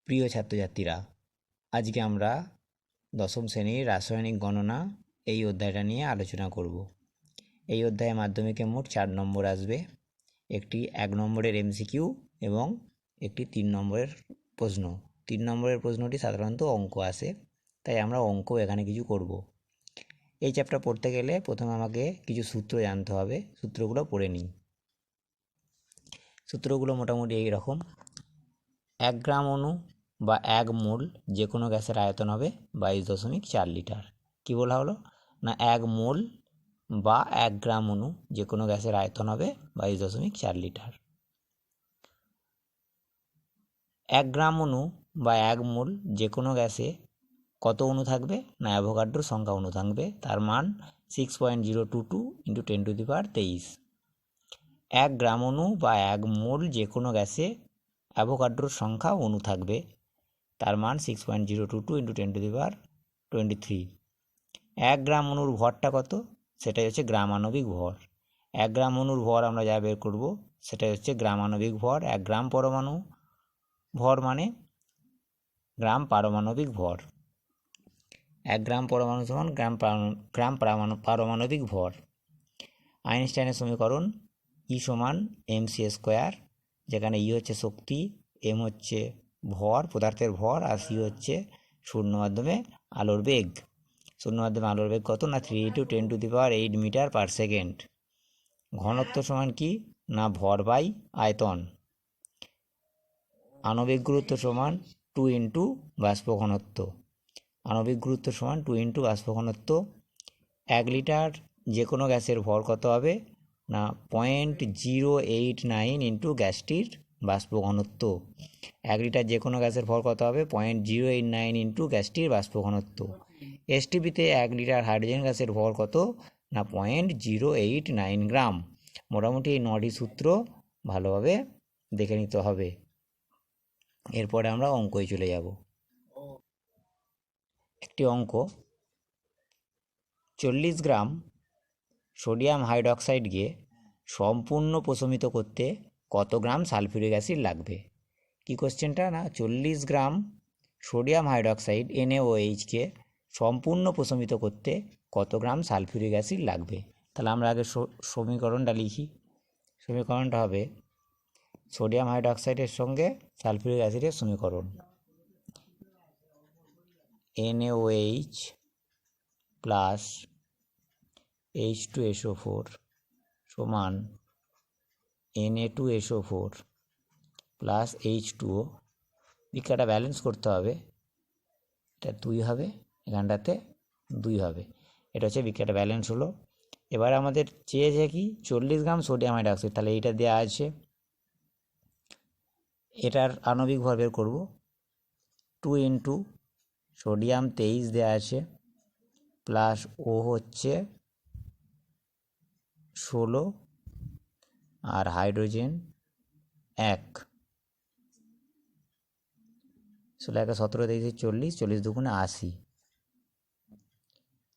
প্রিয় ছাত্রছাত্রীরা, আজকে আমরা দশম শ্রেণীর রাসায়নিক গণনা এই অধ্যায়টা নিয়ে আলোচনা করব। এই অধ্যায়ে মাধ্যমিকে মোট 4 নম্বর আসবে, একটি 1 নম্বরের এমসিকিউ এবং একটি 3 নম্বরের প্রশ্ন। 3 নম্বরের প্রশ্নটি সাধারণত অঙ্ক আসে, তাই আমরা অঙ্ক এখানে কিছু করব। এই চ্যাপ্টার পড়তে গেলে প্রথমে আমাকে কিছু সূত্র জানতে হবে, সূত্রগুলো পড়ে নিই। সূত্রগুলো মোটামুটি এই রকম: 1 গ্রাম অণু বা 1 মোল যে কোনো গ্যাসের আয়তন হবে 22.4 লিটার। কী বলা হলো না, 1 মোল বা 1 গ্রাম অণু যে কোনো গ্যাসের আয়তন হবে 22.4 লিটার। 1 গ্রাম অণু বা 1 মোল যে কোনো গ্যাসে কত অণু থাকবে না, অ্যাভোগাড্রোর সংখ্যা অণু থাকবে, তার মান 6.022 × 10⁻23। 1 গ্রাম অণু বা 1 মোল যে কোনো গ্যাসে অ্যাভোগাড্রোর সংখ্যা অণু থাকবে, তার মান 6.022 × 10⁻23। 1 গ্রাম অণুর ভরটা কত, সেটাই হচ্ছে গ্রামাণবিক ভর। 1 গ্রাম অণুর ভর আমরা যা বের করব সেটাই হচ্ছে গ্রামাণবিক ভর। 1 গ্রাম পরমাণু ভর মানে গ্রাম পারমাণবিক ভর। 1 গ্রাম পরমাণু সমান গ্রাম পারমাণবিক ভর। আইনস্টাইনের সমীকরণ ই সমান mc², যেখানে ই হচ্ছে শক্তি, এম হচ্ছে ভর, পদার্থের ভর, আর সি হচ্ছে শূন্য মাধ্যমে আলোর বেগ। শূন্য মাধ্যমে আলোর বেগ কত না, 3 × 10⁸ মিটার/সেকেন্ড। ঘনত্ব সমান কি না, ভর বাই আয়তন। আণবিক গুরুত্ব সমান 2 × বাষ্প ঘনত্ব। আণবিক গুরুত্ব সমান 2 × বাষ্প ঘনত্ব। 1 লিটার যে কোনো গ্যাসের ভর কত হবে না, 0.089 × গ্যাসটির বাষ্প ঘনত্ব। 1 লিটার যে কোনো গ্যাসের ভর কত হবে 0.089 × গ্যাসটির বাষ্প ঘনত্ব। এসটিপিতে 1 লিটার হাইড্রোজেন গ্যাসের ভর কত না, 0.089 গ্রাম। মোটামুটি এই 9টি সূত্র ভালোভাবে দেখে নিতে হবে। এরপরে আমরা অঙ্কই চলে যাব। একটি অঙ্ক: 40 গ্রাম সোডিয়াম হাইড্রক্সাইডকে সম্পূর্ণ প্রশমিত করতে কত গ্রাম সালফিউরিক অ্যাসিড লাগবে। কি কোশ্চেনটা না, 40 গ্রাম সোডিয়াম হাইড্রক্সাইড NaOH-কে সম্পূর্ণ প্রশমিত করতে কত গ্রাম সালফিউরিক অ্যাসিড লাগবে। তাহলে আমরা আগে সমীকরণটা লিখি। সমীকরণটা হবে সোডিয়াম হাইড্রক্সাইডের সঙ্গে সালফিউরিক অ্যাসিডের সমীকরণ। NaOH প্লাস H2SO4 সমান Na2SO4 প্লাস H2O। বিক্রিয়াটা ব্যালেন্স করতে হবে, এটা 2 হবে, এখানটাতে 2 হবে। এটা হচ্ছে বিক্রিয়াটা ব্যালেন্স হলো। এবার আমাদের চেয়েছে কি 40 গ্রাম সোডিয়াম হাইড্রক্সাইড, তাহলে এইটা দেওয়া আছে, এটার আণবিক ভর বের করব। 2 × সোডিয়াম 23 দেওয়া আছে, প্লাস ও হচ্ছে 16 আর হাইড্রোজেন 1। 16 × 17 23 40, 40 × 2 = 80।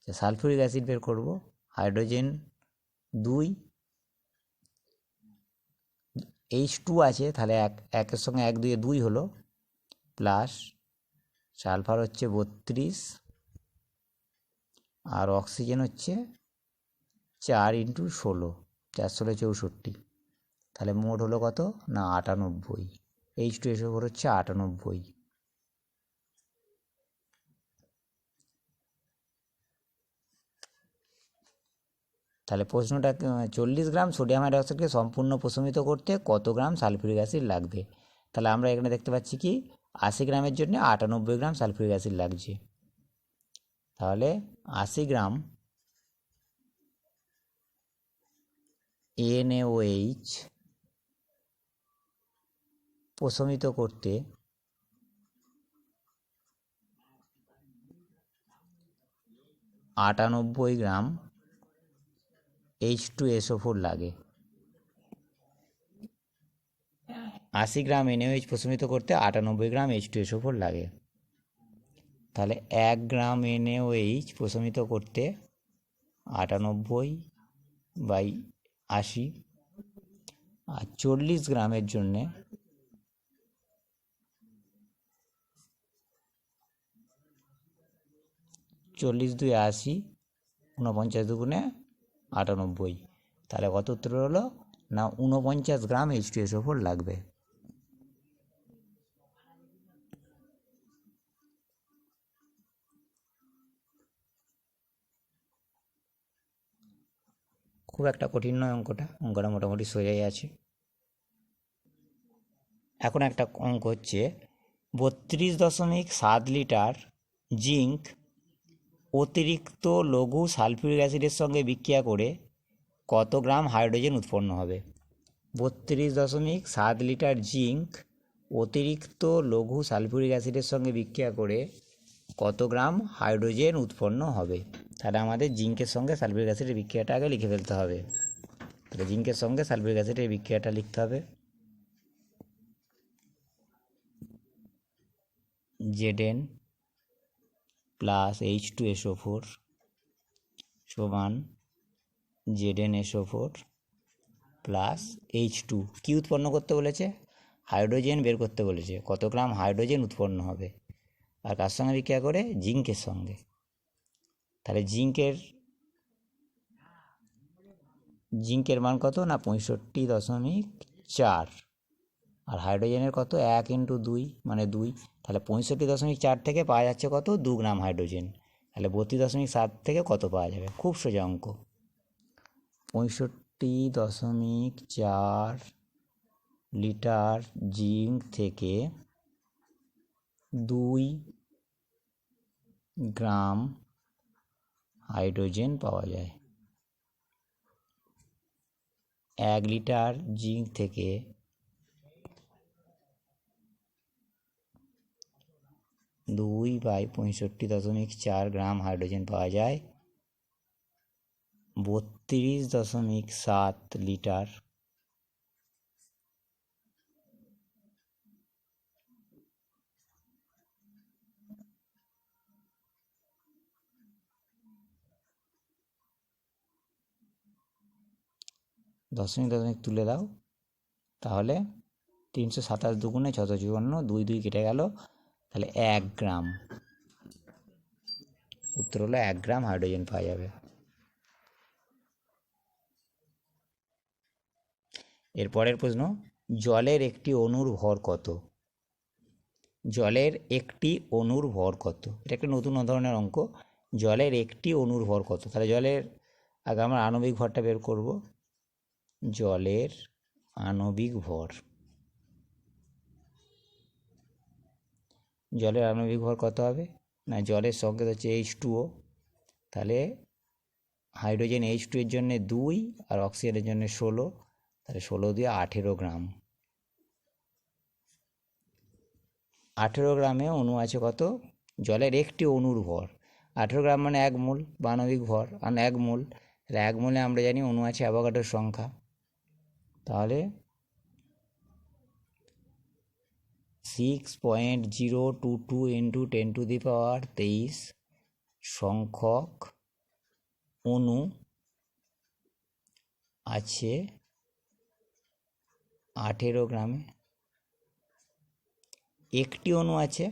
সালফিউরিক অ্যাসিড বের করব। হাইড্রোজেন 2, H2 আছে, তাহলে একের সঙ্গে 1 2 2 হলো, প্লাস সালফার হচ্ছে 32 আর অক্সিজেন হচ্ছে 4 × 16, 4 16 64। তাহলে মোট হলো কত না 98। H2SO4 হচ্ছে 98। তাহলে প্রশ্নটা 40 গ্রাম সোডিয়াম হাইড্রক্সাইডকে সম্পূর্ণ প্রশমিত করতে কত গ্রাম সালফিউরিক অ্যাসিড লাগবে। তাহলে আমরা এখানে দেখতে পাচ্ছি কি 80 গ্রামের জন্য 98 গ্রাম সালফিউরিক অ্যাসিড লাগছে। তাহলে 80 গ্রাম NaOH প্রশমিত করতে 98 গ্রাম H2SO4 লাগে। 80 গ্রাম NaOH প্রশমিত করতে 98 গ্রাম H2SO4 লাগে। তাহলে 1 গ্রাম NaOH প্রশমিত করতে 98/80, আর 40 গ্রামের জন্যে 40×2 = 80, 49×2 = 98, তাহলে কত উত্তর হলো না 49 গ্রাম H2SO4 লাগবে। খুব একটা কঠিন নয় অঙ্কটা মোটামুটি সোজাই আছে। এখন একটা অঙ্ক হচ্ছে 32.7 লিটার জিঙ্ক অতিরিক্ত লঘু সালফিউরিক অ্যাসিডের সঙ্গে বিক্রিয়া করে কত গ্রাম হাইড্রোজেন উৎপন্ন হবে। 32.7 লিটার জিঙ্ক অতিরিক্ত লঘু সালফিউরিক অ্যাসিডের সঙ্গে বিক্রিয়া করে কত গ্রাম হাইড্রোজেন উৎপন্ন হবে। তাহলে আমাদের জিঙ্কের সঙ্গে সালফিউরিক অ্যাসিডের বিক্রিয়াটা আগে লিখে ফেলতে হবে। তাহলে জিঙ্কের সঙ্গে সালফিউরিক অ্যাসিডের বিক্রিয়াটা লিখতে হবে। Zn প্লাস H2SO4 সমান ZnSO4 প্লাস H2। কী উৎপন্ন করতে বলেছে? হাইড্রোজেন বের করতে বলেছে। কত গ্রাম হাইড্রোজেন উৎপন্ন হবে, আর কার সঙ্গে বিক্রিয়া করে? জিঙ্কের সঙ্গে। তাহলে জিঙ্কের মান কত না 65.4, আর হাইড্রোজেনের কত 1×2 মানে 2, তাহলে 65.4 থেকে পাওয়া যাচ্ছে কত 2 গ্রাম হাইড্রোজেন। তাহলে 32.7 থেকে কত পাওয়া যাবে? খুব সোজা অঙ্ক। 65.4 লিটার জিঙ্ক থেকে 2 গ্রাম হাইড্রোজেন পাওয়া যায়। 1 লিটার জিঙ্ক থেকে 2/65.4 গ্রাম হাইড্রোজেন পাওয়া যায় 32.7 লিটার। দশমিক তুলে দাও, তাহলে 327 দুগুণে 654, 2 কেটে গেল, তাহলে 1 গ্রাম। উত্তর হলো 1 গ্রাম হাইড্রোজেন পাওয়া যাবে। এরপরের প্রশ্ন, জলের একটি অণুর ভর কত? জলের একটি অণুর ভর কত? এটা একটা নতুন ধরনের অঙ্ক। জলের একটি অণুর ভর কত? তাহলে জলের আগে আমরা আণবিক ভরটা বের করব। জলের আণবিক ভর, জলের আণবিক ভর কত হবে না, জলের সংকেত হচ্ছে H2O, তাহলে হাইড্রোজেন H2 এর জন্য 2 আর অক্সিজেনের জন্য 16, তাহলে 16 দিয়ে 18 গ্রাম। 18 গ্রামে অণু আছে কত? জলের একটি অণুর ভর 18 গ্রাম মানে 1 মোল বা আণবিক ভর, আর 1 মোল, তাহলে 1 মোলে আমরা জানি অণু আছে অ্যাভোগাড্রোর সংখ্যা, তাহলে 6.022 × 10⁻23 সংখ্যক অণু আছে 18 গ্রামে। একটি অণু আছে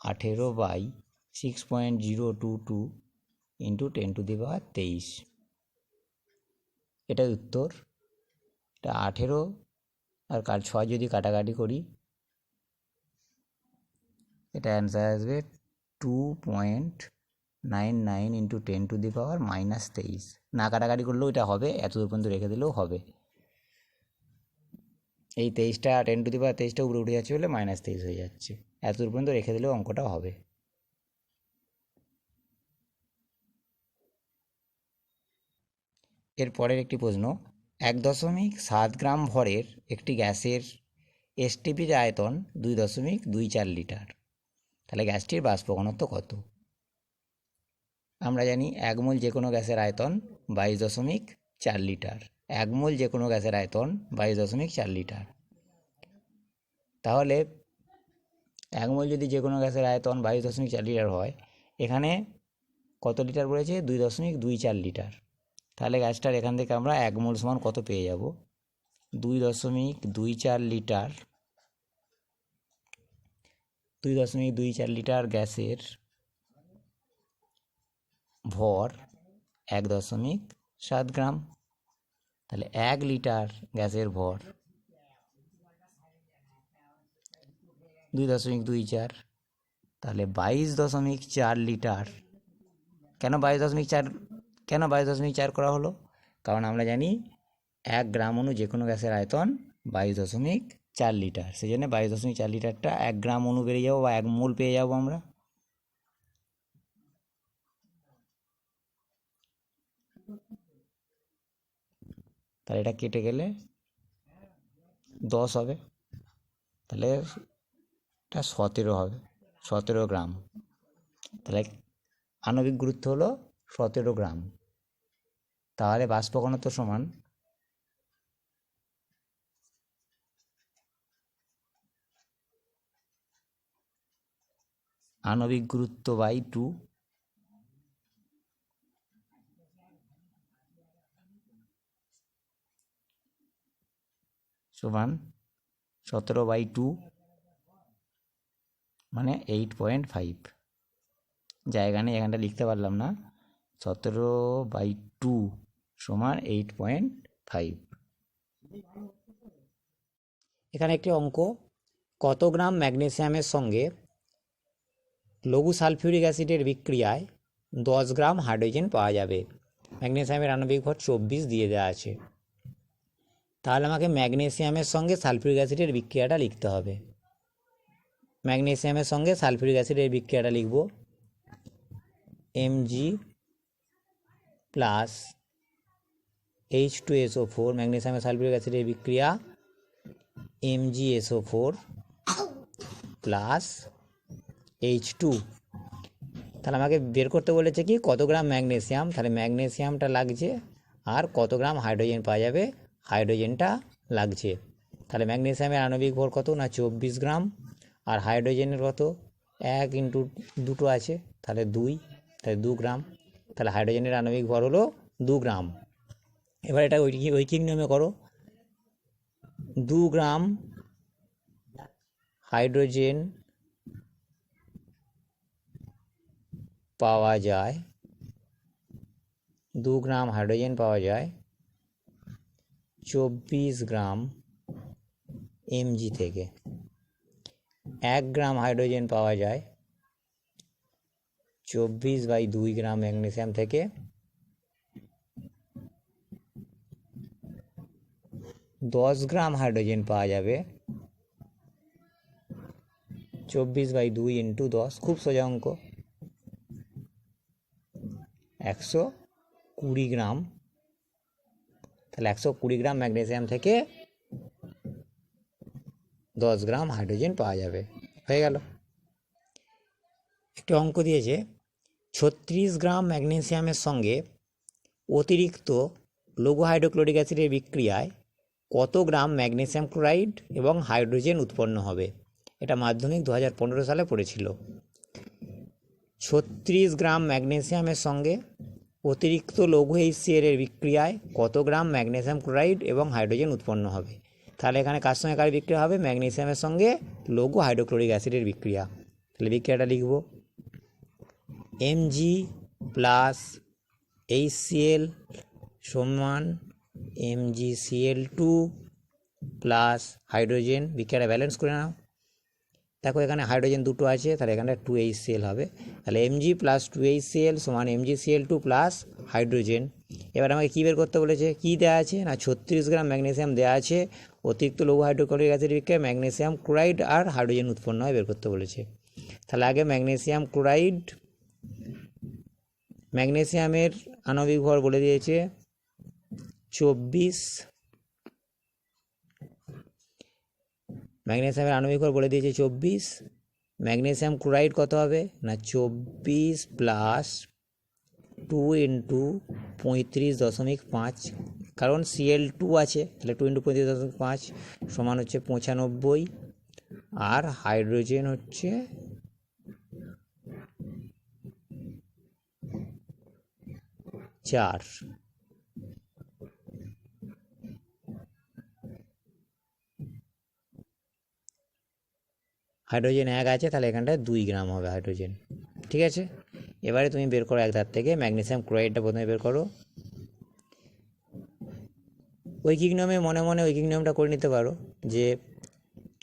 18/6.022 × 10⁻23, এটাই উত্তর। এটা 18 আর 6 যদি কাটাকাটি করি, এটা অ্যান্সার আসবে 2.99 × 10⁻23। না কাটাকাটি করলেও এটা হবে, এতদূর পর্যন্ত রেখে দিলেও হবে। এই 23টা 10⁻23টা উপরে উঠে যাচ্ছে বলে -23 হয়ে যাচ্ছে, এতদূর পর্যন্ত রেখে দিলেও অঙ্কটা হবে। এরপরের একটি প্রশ্ন, 1.7 গ্রাম ভরের একটি গ্যাসের এসটিপির আয়তন 2.24 লিটার, তাহলে গ্যাসটির বাষ্প ঘনত্ব কত? আমরা জানি 1 মোল যে কোনো গ্যাসের আয়তন 22.4 লিটার। 1 মোল যে কোনো গ্যাসের আয়তন 22.4 লিটার। তাহলে 1 মোল যদি যে কোনো গ্যাসের আয়তন 22.4 লিটার হয়, এখানে কত লিটার বলেছে? 2.24 লিটার। তাহলে গ্যাসটার এখান থেকে আমরা 1 মোল সমান কত পেয়ে যাব? 2.24 লিটার, 2.24 লিটার গ্যাসের ভর 1.7 গ্রাম। তাহলে 1 লিটার গ্যাসের ভর 2.24, তাহলে 22.4 লিটার। কেন 22.4 করা হলো? কারণ আমরা জানি 1 গ্রাম অণু যে কোনো গ্যাসের আয়তন 22.4 লিটার, সেই জন্য 22.4 লিটারটা 1 গ্রাম অণু বেরিয়ে যাবো বা 1 মোল পেয়ে যাবো আমরা। তাহলে এটা কেটে গেলে 10 হবে, তাহলে এটা 17 হবে, 17 গ্রাম। তাহলে আণবিক গুরুত্ব হলো 17 গ্রাম। তাহলে বাষ্প ঘনত্ব সমান আণবিক গুরুত্ব বাই 2 সমান 17/2 মানে 8.5। জায়গা নেই, এখানটা লিখতে পারলাম না। 17/2 সমান 8.5। এখানে একটি অঙ্ক, কত গ্রাম ম্যাগনেসিয়ামের সঙ্গে লঘু সালফিউরিক অ্যাসিডের বিক্রিয়ায় 10 গ্রাম হাইড্রোজেন পাওয়া যাবে। ম্যাগনেসিয়ামের আণবিক ভর 24 দিয়ে দেওয়া আছে। তাহলে আমাকে ম্যাগনেসিয়ামের সঙ্গে সালফিউরিক অ্যাসিডের বিক্রিয়াটা লিখতে হবে। ম্যাগনেসিয়ামের সঙ্গে সালফিউরিক অ্যাসিডের বিক্রিয়াটা লিখব Mg প্লাস H2SO4, ম্যাগনেসিয়ামের সালফিউরিক অ্যাসিডের বিক্রিয়া MgSO4 প্লাস H2। তাহলে আমাকে বের করতে বলেছে কি কত গ্রাম ম্যাগনেসিয়াম, তাহলে ম্যাগনেসিয়ামটা লাগছে আর কত গ্রাম হাইড্রোজেন পাওয়া যাবে, হাইড্রোজেনটা লাগছে। তাহলে ম্যাগনেসিয়ামের আণবিক ভর কত না 24 গ্রাম, আর হাইড্রোজেনের কত 1 ইন্টু 2 আছে, তাহলে 2, তাহলে 2 গ্রাম। তাহলে হাইড্রোজেনের আণবিক ভর হলো 2 গ্রাম। এবার এটা ঐকিক নিয়মে করো। 2 গ্রাম হাইড্রোজেন পাওয়া যায়, 2 গ্রাম হাইড্রোজেন পাওয়া যায় 24 গ্রাম Mg থেকে। 1 গ্রাম হাইড্রোজেন পাওয়া যায় 24/2 গ্রাম ম্যাগনেসিয়াম থেকে। 10 গ্রাম হাইড্রোজেন পাওয়া যাবে 24/2 ইন্টু 10, খুব সোজা অঙ্ক, 120 গ্রাম। তাহলে 120 গ্রাম ম্যাগনেসিয়াম থেকে 10 গ্রাম হাইড্রোজেন পাওয়া যাবে। হয়ে গেল। একটি অঙ্ক দিয়েছে 36 গ্রাম ম্যাগনেসিয়ামের সঙ্গে অতিরিক্ত লঘু হাইড্রোক্লোরিক অ্যাসিডের বিক্রিয়ায় কত গ্রাম ম্যাগনেসিয়াম ক্লোরাইড এবং হাইড্রোজেন উৎপন্ন হবে। এটা মাধ্যমিক 2015 সালে পড়েছিল। 36 গ্রাম ম্যাগনেসিয়ামের সঙ্গে অতিরিক্ত লঘু HCl এর বিক্রিয়ায় কত গ্রাম ম্যাগনেসিয়াম ক্লোরাইড এবং হাইড্রোজেন উৎপন্ন হবে। তাহলে এখানে কার সঙ্গে কার বিক্রিয়া হবে, ম্যাগনেসিয়ামের সঙ্গে লঘু হাইড্রোক্লোরিক অ্যাসিডের বিক্রিয়া। তাহলে বিক্রিয়াটা লিখব Mg প্লাস HCl সমান MgCl2 প্লাস হাইড্রোজেন। বিক্রিয়াটা ব্যালেন্স করে নাও। দেখো এখানে হাইড্রোজেন 2 আছে, তাহলে এখানে 2HCl হবে। তাহলে Mg প্লাস 2HCl সমান MgCl2 প্লাস হাইড্রোজেন। এবার আমাকে কী বের করতে বলেছে, কী দেওয়া আছে না 36 গ্রাম ম্যাগনেসিয়াম দেওয়া আছে, অতিরিক্ত লঘু হাইড্রোক্লোরিক অ্যাসিড বিক্রিয়ায় ম্যাগনেসিয়াম ক্লোরাইড আর হাইড্রোজেন উৎপন্ন হয় বের করতে বলেছে। তাহলে আগে ম্যাগনেসিয়াম ক্লোরাইড, ম্যাগনেসিয়ামের আণবিক ভর বলে দিয়েছে 24, ম্যাগনেসিয়ামের আণবিক ভর বলে দিয়েছে 24। ম্যাগনেসিয়াম ক্লোরাইড কত হবে না 24 প্লাস 2 ইন্টু 35.5, কারণ Cl2 আছে, তাহলে 2 ইন্টু 35.5 সমান হচ্ছে 95, আর হাইড্রোজেন হচ্ছে 4। হাইড্রোজেন 1 আছে, তাহলে এখানটায় 2 গ্রাম হবে হাইড্রোজেন। ঠিক আছে, এবারে তুমি বের করো এক ধার থেকে ম্যাগনেসিয়াম ক্লোরাইডটা প্রথমে বের করো। ঐকিক নিয়মে মনে মনে ঐকিক নিয়মটা করে নিতে পারো যে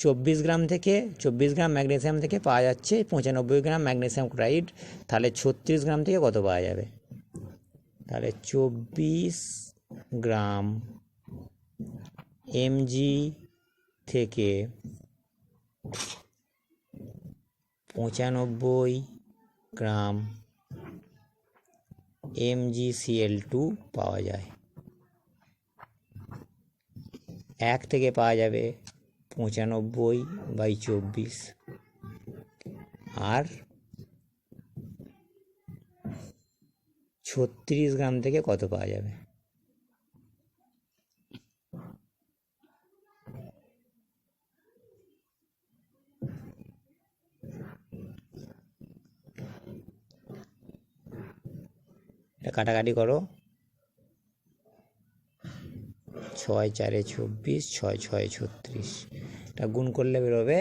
24 গ্রাম থেকে 24 গ্রাম ম্যাগনেসিয়াম থেকে পাওয়া যাচ্ছে 95 গ্রাম ম্যাগনেসিয়াম ক্লোরাইড, তাহলে 36 গ্রাম থেকে কত পাওয়া যাবে? তাহলে 24 গ্রাম এমজি থেকে 95 গ্রাম MgCl2 পাওয়া যায়। 1 থেকে পাওয়া যাবে 95/24, আর 36 গ্রাম থেকে কত পাওয়া যাবে? এটা কাটাকাটি করো, 6 4 24, 6 6 36, এটা গুণ করলে বেরোবে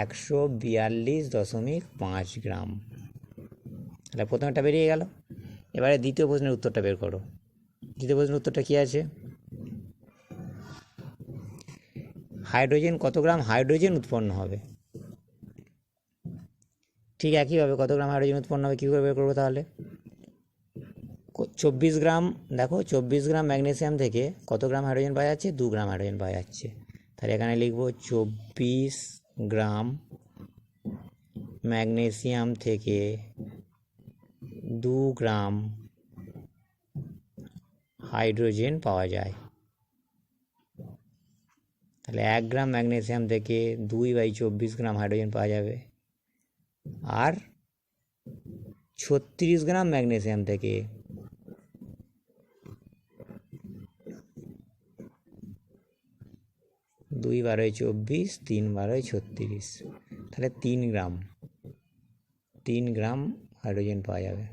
142.5 গ্রাম। তাহলে প্রথমটা বেরিয়ে গেল। এবারে দ্বিতীয় প্রশ্নের উত্তরটা বের করো। দ্বিতীয় প্রশ্নের উত্তরটা কী আছে? হাইড্রোজেন কত গ্রাম হাইড্রোজেন উৎপন্ন হবে? ঠিক একইভাবে কত গ্রাম হাইড্রোজেন উৎপন্ন হবে কী করে বের করবো? তাহলে 24 গ্রাম, দেখো 24 গ্রাম ম্যাগনেসিয়াম থেকে কত গ্রাম হাইড্রোজেন পাওয়া যাচ্ছে? 2 গ্রাম হাইড্রোজেন পাওয়া যাচ্ছে। তাহলে এখানে লিখবো 24 গ্রাম ম্যাগনেসিয়াম থেকে 2 গ্রাম হাইড্রোজেন পাওয়া যায়। তাহলে 1 গ্রাম ম্যাগনেসিয়াম থেকে 2/24 গ্রাম হাইড্রোজেন পাওয়া যাবে, আর 36 গ্রাম ম্যাগনেসিয়াম থেকে 2 12 24, 3 12 36, তাহলে 3 গ্রাম হাইড্রোজেন পাওয়া যাবে।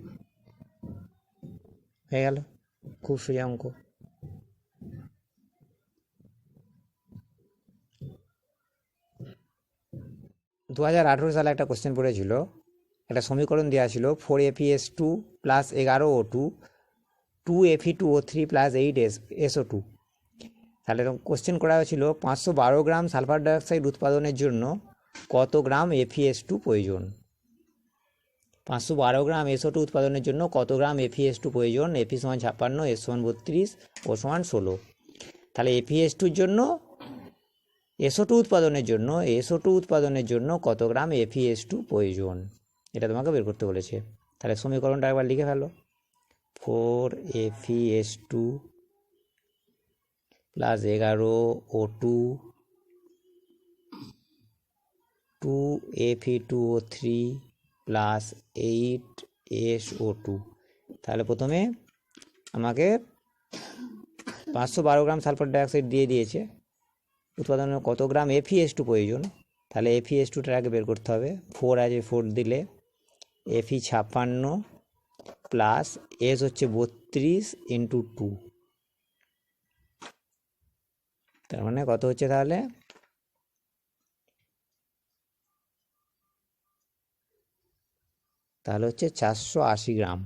হয়ে গেল, খুব সোজা অঙ্ক। 2018 সালে একটা কোশ্চেন পড়েছিল, একটা সমীকরণ দেওয়া ছিল 4Fe2 plus 11O2, 2Fe2O3 plus 8SO2। তাহলে কোশ্চেন করা হয়েছিল 512 গ্রাম সালফার ডাইঅক্সাইড উৎপাদনের জন্য কত গ্রাম Fe2 প্রয়োজন? 512 গ্রাম SO2 উৎপাদনের জন্য কত গ্রাম Fe2 প্রয়োজন? Fe = 56, S = 32, O = 16। তাহলে Fe2 জন্য SO2 উৎপাদনের জন্য কত গ্রাম Fe2 প্রয়োজন, এটা তোমাকে বের করতে বলেছে। তাহলে সমীকরণটা একবার লিখে ফেলো, 4Fe2 plus 11O2, 2Fe2O3 plus 8SO2। তাহলে প্রথমে আমাকে 512 গ্রাম সালফার ডাইঅক্সাইড দিয়ে দিয়েছে, উৎপাদনের কত গ্রাম Fe2 প্রয়োজন। তাহলে Fe2টা আগে বের করতে হবে। 4 আছে, 4 দিলে Fe 56 প্লাস S হচ্ছে 32 × 2, তার মানে কত হচ্ছে? তাহলে হচ্ছে 480 গ্রাম।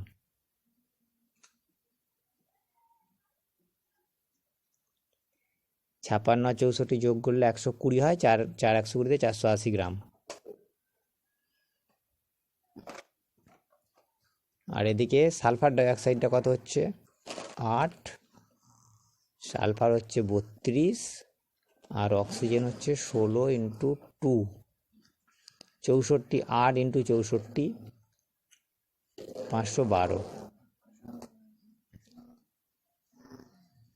56 আর 64 যোগ করলে 120 হয়, 4 120 480 গ্রাম। আর এদিকে সালফার ডাইঅক্সাইডটা কত হচ্ছে? 8, সালফার হচ্ছে 32, আর অক্সিজেন হচ্ছে 16 × 2, 64, 8 × 64, 512।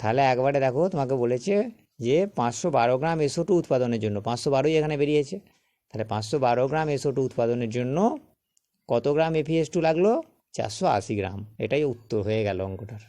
তাহলে একবারে দেখো, তোমাকে বলেছে যে 512 গ্রাম SO2 উৎপাদনের জন্য, 512ই এখানে বেরিয়েছে, তাহলে 512 গ্রাম SO2 উৎপাদনের জন্য কত গ্রাম Fe2 লাগলো? 480 গ্রাম। এটাই উত্তর হয়ে গেল অঙ্কটার।